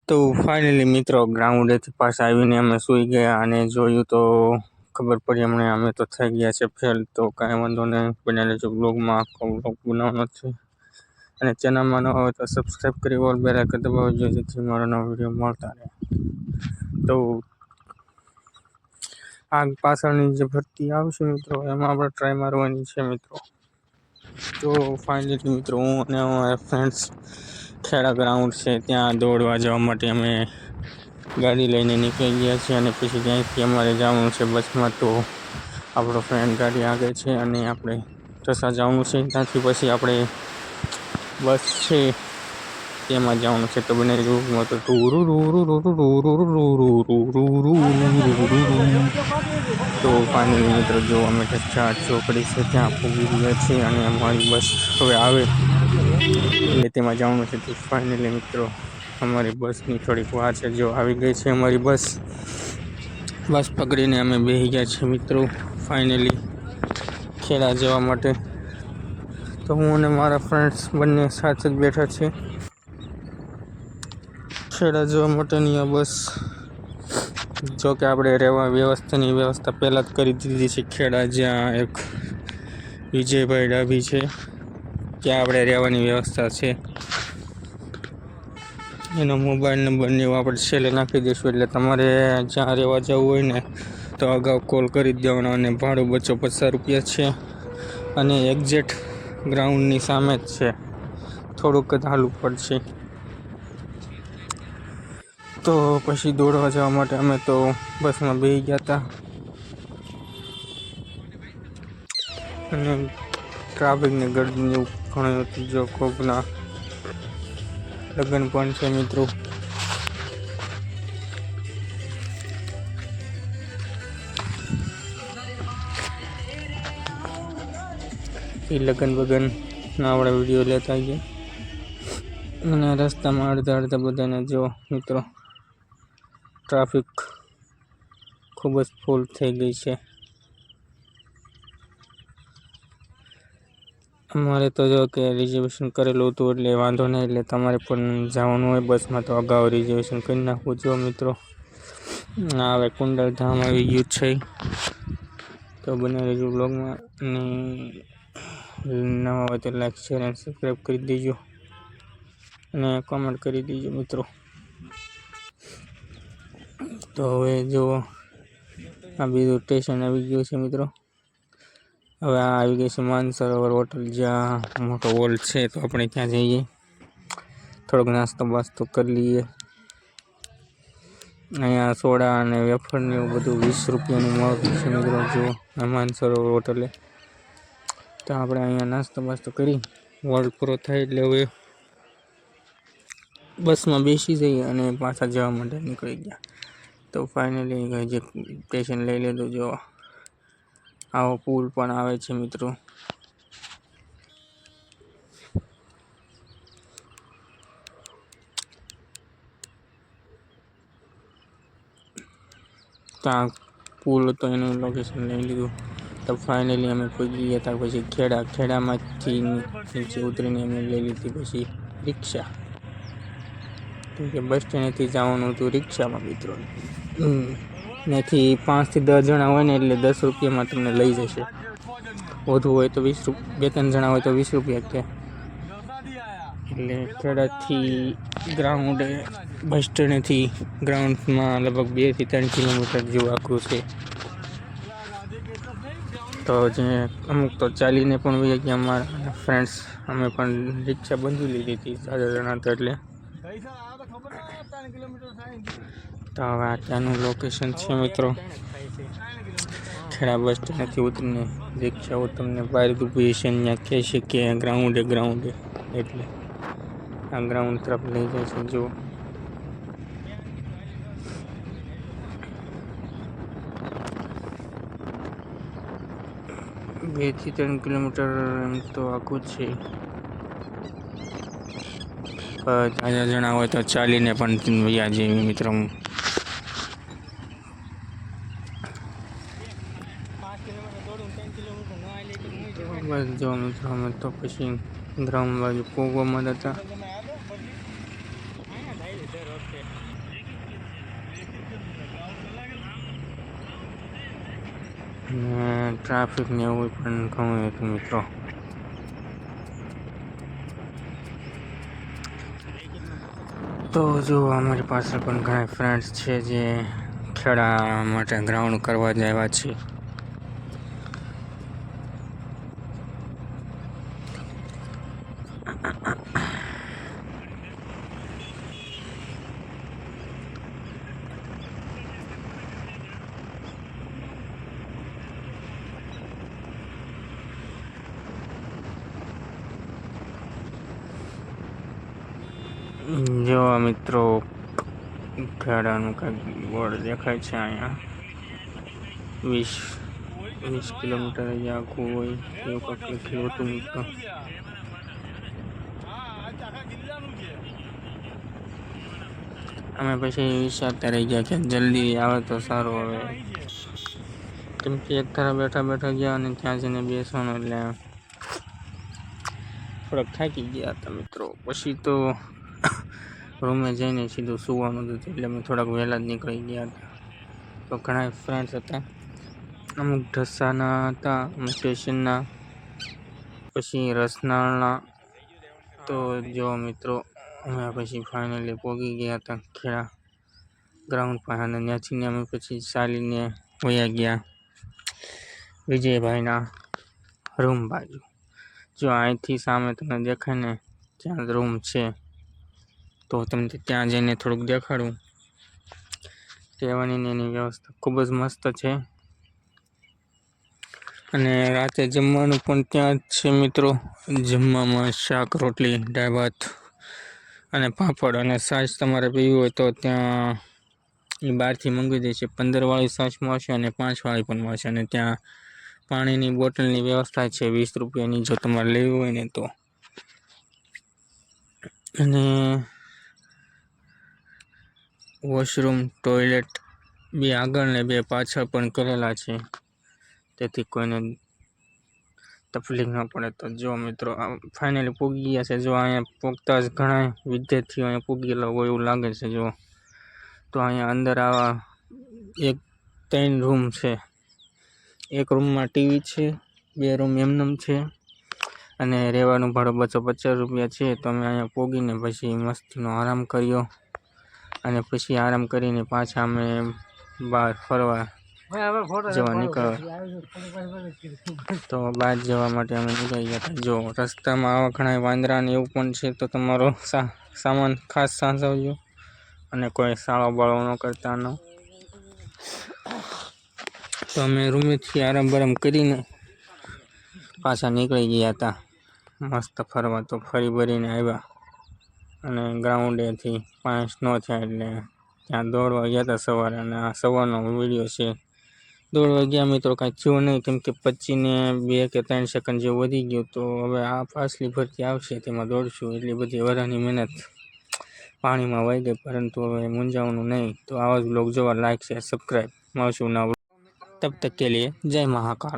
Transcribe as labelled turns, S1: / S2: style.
S1: તો ફાઇનલી મિત્રો ગ્રાઉન્ડેથી પાછા આવીને અમે સૂઈ ગયા અને જોયું તો ખબર પડી હમણાં અમે તો થઈ ગયા છે ફેલ. તો કાંઈ વાંધો નહીં, બને જો બ્લોગમાં આખો બ્લોગ બનાવવાનો છે અને ચેનલમાં ન હોય તો સબસ્ક્રાઈબ કરી ઓલ બેલ આઇકન દબાવજો જેથી મારો નવો વિડીયો મળતા રહે. તો આ પાછળની જે ભરતી આવશે મિત્રો એમાં આપણે ટ્રાય મારવાની છે મિત્રો. તો ફાઇનલી મિત્રો હું અને અમારા ફ્રેન્ડ્સ ખેડા ગ્રાઉન્ડ છે ત્યાં દોડવા જવા માટે અમે ગાડી લઈને નીકળી ગયા છીએ અને પછી ત્યાંથી અમારે જવાનું છે બસમાં. તો આપણો ફ્રેન્ડ ગાડી આગળ છે અને આપણે ઢસા જવાનું છે. ત્યાંથી પછી આપણે બસ છે તેમાં જવાનું છે. તો બને તો ફાઇનલી મિત્રો જો અમે ઢસા ચોકડી છે ત્યાં પહોંચી ગયા છીએ અને અમારી બસ હવે આવે એટલે તેમાં જવાનું છે. તો ફાઇનલી મિત્રો અમારી બસની થોડીક વાર છે, જો આવી ગઈ છે અમારી બસ. બસ પકડીને અમે બેસી ગયા છીએ મિત્રો ફાઇનલી ખેડા જવા માટે. તો હું અને મારા ફ્રેન્ડ્સ બંને સાથે જ બેઠા છીએ ખેડા જવા માટેની આ બસ. જો કે આપણે રહેવા વ્યવસ્થાની વ્યવસ્થા પહેલાં જ કરી દીધી છે ખેડા, જ્યાં એક વિજયભાઈ ડાભી છે ત્યાં આપણે રહેવાની વ્યવસ્થા છે. એનો મોબાઈલ નંબર ને એવું આપણે છેલ્લે નાખી દઈશું, એટલે તમારે જ્યાં રહેવા જવું હોય ને તો અગાઉ કોલ કરી જ દેવાનો. અને ભાડું બચો 50 રૂપિયા છે અને એક્ઝેક્ટ ગ્રાઉન્ડની સામે જ છે, થોડુંક જ હાલવું પડશે. તો પછી દોડવા જવા માટે અમે તો બસમાં બેસી ગયા હતા અને ટ્રાફિકની ગર્દીને એવું ઘણું હતું. જો કોકના લગ્ન પણ છે મિત્રો. એ લગ્ન બગનના આપણે વિડીયો લેતા ગયા અને રસ્તામાં અડધા અડધા બધાને જો મિત્રો ટ્રાફિક ખૂબ જ ફૂલ થઈ ગઈ છે. અમારે તો જો કે રિઝર્વેશન કરેલું હતું એટલે વાંધો નહીં, એટલે તમારે પણ જવાનું હોય બસમાં તો અગાઉ રિઝર્વેશન કરી નાખવું. જો મિત્રો હવે કુંડલધામ આવી ગયું છે. તો બને રહેજો બ્લોગમાં અને નવા હોય તો લાઈક શેર અને સબસ્ક્રાઈબ કરી દેજો અને કોમેન્ટ કરી દેજો મિત્રો. તો હવે જો આ બીજું સ્ટેશન આવી ગયું છે મિત્રો. હવે આ આવી ગઈ છે માનસરોવર હોટલ, જ્યાં મોટો હોલ છે. તો આપણે ત્યાં જઈએ, થોડોક નાસ્તો બાસ્તો કરી લઈએ. અહીંયા સોડા અને વેફર ને એવું બધું 20 રૂપિયાનું મળતું છે મિત્રો. જો માનસરોવર હોટલે તો આપણે અહીંયા નાસ્તો બાસ્તો કરી હોલ પૂરો થાય એટલે હવે બસમાં બેસી જઈએ અને પાછા જવા માટે નીકળી ગયા. તો ફાઇનલી જે સ્ટેશન લઈ લીધું. જો આવો પુલ પણ આવે છે મિત્રો. ત્યાં પુલ હતો એનું લોકેશન લઈ લીધું. તો ફાઇનલી અમે પહોંચી ગયા હતા પછી ખેડામાંથી નીચે ઉતરીને અમે લઈ લીધી પછી રિક્ષા, કેમ કે બસ સ્ટેન્ડથી જવાનું હતું રિક્ષામાં મિત્રો. ત્યાંથી 5 થી 10 જણા હોય ને એટલે 10 રૂપિયામાં તમને લઈ જશે. વધુ હોય તો 20 રૂપિયા, 2-3 જણા હોય તો 20 રૂપિયા કે. એટલે ખેડાથી ગ્રાઉન્ડે બસ સ્ટેન્ડથી ગ્રાઉન્ડમાં લગભગ 2 થી 3 કિલોમીટર જેવું આખું છે. તો જે અમુક તો ચાલીને પણ વહી ગયા અમારા ફ્રેન્ડ્સ. અમે પણ રિક્ષા બંધી લીધી હતી 4 જણા હતા એટલે. તો હવે આ ત્યાંનું લોકેશન છે મિત્રો. ખેડા બસ સ્ટેન્ડથી ઉતરીને રિક્ષાઓ તમને બહાર ઊભી છે ત્યાં કહે છે કે ગ્રાઉન્ડે એટલે આ ગ્રાઉન્ડ તરફ લઈ જાય છે. જો 2 થી 3 કિલોમીટર એમ તો આખું છે. 4 જણા હોય તો ચાલીને પણ વયા જેવી મિત્રો. બસ જો મિત્રો અમે તો પછી ગ્રાઉન્ડ બાજુ પોગવામાં હતા. ને ટ્રાફિક ને એવું પણ ઘણું હતું મિત્રો. તો જો અમારી પાસે પણ ઘણા ફ્રેન્ડ્સ છે જે ખેડા માટે ગ્રાઉન્ડ કરવા જ આવ્યા છે. જો મિત્રો ખેડાનું કંઈક બોર્ડ દેખાય છે અહીંયા 20 કિલોમીટર આખું હોય એવું કંઈક લખેલું હતું મિત્રો. અમે પછી વિચારતા રહી ગયા કે જલ્દી આવે તો સારું. હવે કેમ કે એક ધારા બેઠા બેઠા ગયા અને ત્યાં જઈને બેસવાનું એટલે થોડાક થાકી ગયા હતા મિત્રો. પછી તો રૂમે જઈને સીધું સુવાનું હતું એટલે અમે થોડાક વહેલા જ નીકળી ગયા હતા. તો ઘણા ફ્રેન્ડ્સ હતા, અમુક ઢસાના હતા, અમુક સ્ટેશનના, પછી રસનાળના. તો જો મિત્રો અમે પછી ફાઇનલી પહોંચી ગયા હતા ખેડા ગ્રાઉન્ડ પાસે અને ત્યાંથી અમે પછી ચાલીને વયા ગયા વિજયભાઈના રૂમ બાજુ. જો અહીંથી સામે તમને દેખાય ને ત્યાં રૂમ છે, તો તમને ત્યાં જઈને થોડુંક દેખાડું. રહેવાની એની વ્યવસ્થા ખૂબ જ મસ્ત છે અને રાતે જમવાનું પણ ત્યાં જ છે મિત્રો. જમવામાં શાક રોટલી દાળ ભાત અને પાપડ અને છાશ તમારે પીવી હોય તો ત્યાં એ બહારથી મંગાવી દે છે. 15 વાળી છાશ મળશે અને 5 વાળી પણ મળશે. અને ત્યાં પાણીની બોટલની વ્યવસ્થા છે 20 રૂપિયાની, જો તમારે લેવી હોય ને તો. અને વોશરૂમ ટોયલેટ બે આગળ ને બે પાછળ પણ કરેલા છે, તેથી કોઈને તકલીફ ન પડે. તો જો મિત્રો ફાઇનલી પૂગી ગયા છે. જો અહીંયા પૂગતા જ ઘણા વિદ્યાર્થીઓ અહીંયા પૂગેલા હોય એવું લાગે છે. જો તો અહીંયા અંદર આવા 3 રૂમ છે. એક રૂમમાં ટીવી છે, 2 રૂમ એમનેમ છે અને રહેવાનું ભાડું 250 રૂપિયા છે. તો અમે અહીંયા પૂગીને પછી મસ્તીનો આરામ કર્યો અને પછી આરામ કરીને પાછા અમે બહાર ફરવા જવા નીકળ્યા. તો બહાર જવા માટે અમે નીકળી ગયા હતા. જો રસ્તામાં આવા ઘણા વાંદરા ને એવું પણ છે, તો તમારો સામાન ખાસ સાચવજો અને કોઈ સાળો બાળો ન કરતા ન. તો અમે રૂમેથી આરામ બારામ કરીને પાછા નીકળી ગયા હતા મસ્ત ફરવા. તો ફરી ભરીને આવ્યા અને ગ્રાઉન્ડેથી 5 ન થયા એટલે ત્યાં દોડવા ગયા હતા સવારે. અને આ સવારનો વિડીયો છે. દોડવા ગયા મિત્રો, કાંઈ થયું નહીં કેમ કે 25 ને 2 કે 3 સેકન્ડ જેવું વધી ગયું. તો હવે આ પાછલી ભરતી આવશે તેમાં દોડશું. એટલી બધી વરાની મહેનત પાણીમાં વહી ગઈ, પરંતુ હવે મૂંઝાવાનું નહીં. તો આવા જ બ્લોગ જોવા લાઈક શેર સબસ્ક્રાઈબ. મળશું નવા તબ તક કે લીએ જય મહાકાળ.